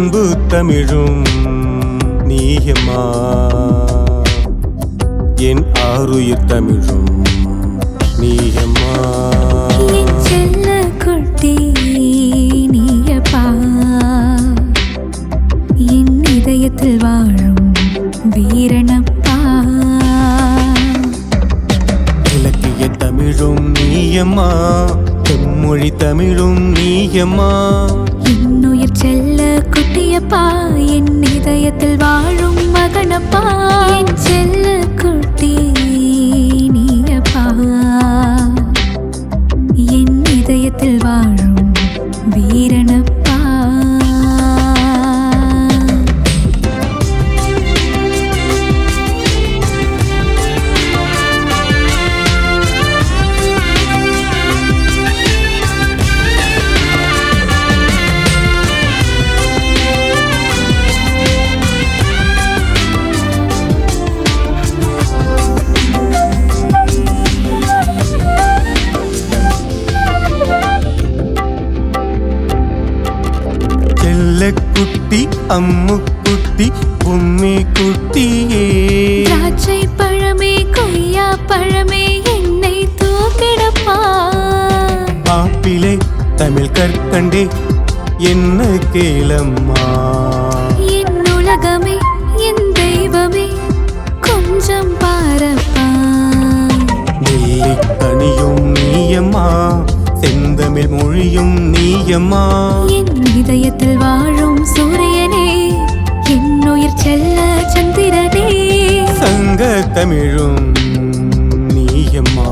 அன்பு தமிழும் நீயம்மா, என் ஆருயிர் தமிழும் நீயம்மா. என் செல்ல குட்டி நீயப்பா, என் இதயத்தில் வாழும் வீரனப்பா. இலக்கிய தமிழும் நீயம்மா, செம்மொழி தமிழும் நீயம்மா. என்னுயிர் செல்ல குட்டியப்பா, என் இதயத்தில் வாழும் மகனப்பா. என் செல்ல குட்டி நீயப்பா, என் இதயத்தில் வாழும் வீரனப்பா. குட்டி அம்முக்குட்டி பொம்மை குட்டியே, திராட்சை பழமே கொய்யா பழமே என்னை தூக்கிடப்பா. ஆப்பிளே தமிழ் கற்கண்டே என்ன கேளம்மா. என் உலகமே என் தெய்வமே கொஞ்சம் பாரப்பா. நெல்லிக்கனியும் நீயம்மா, செந்தமிழ் மொழியும் நீயம்மா. என் இதயத்தில் வாழும் சூரியனே, என்னுயிர் செல்ல சந்திரனே. சங்க தமிழும் நீயம்மா,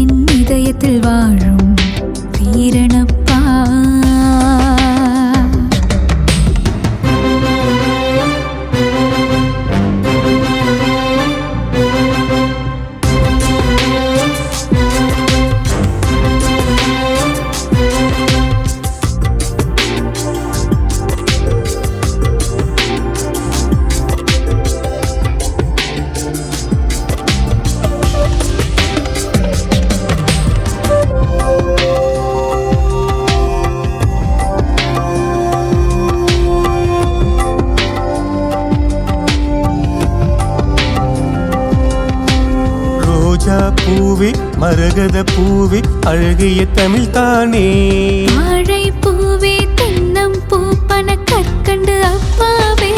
என் இதயத்தில் வாழும் வீரனப்பா. ரோஜா பூவே மரகத பூவே அழகிய தமிழ் தானே. வாழை பூவே தென்னம் பூப்பன கற்கண்டு அப்பாவே.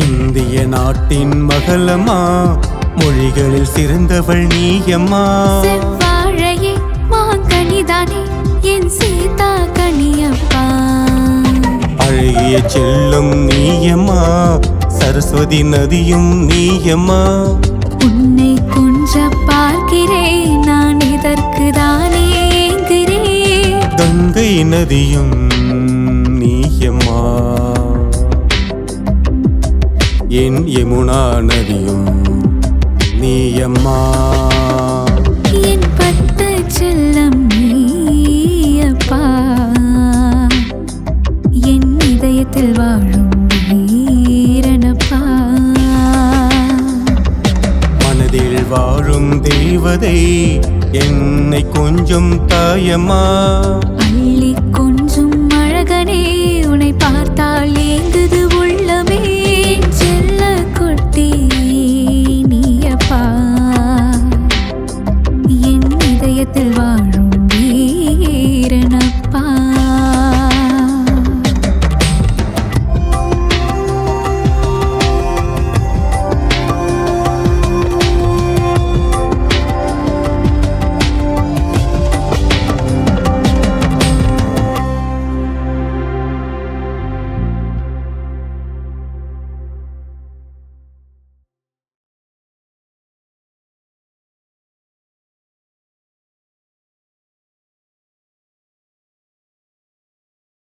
இந்திய நாட்டின் மகளம்மா, மொழிகளில் சிறந்தவள் நீயம்மா. செவ்வாழையே மாங்கனிதானே என் சீதா கனியப்பா. அழகிய செல்லும் நீயம்மா, சரஸ்வதி நதியும் நீயம்மா. உன்னை கொஞ்ச பார்க்கிறேன் நான், இதற்கு தானே ஏங்குகிறேன். கங்கை நதியும் நீயம்மா, என் யமுனா நதியும் நீயம்மா. என் பத்து செல்லம் நீயப்பா, என் இதயத்தில் வாழும் வீரனப்பா. மனதில் வாழும் தேவதை என்னை கொஞ்சம் தாயம்மா.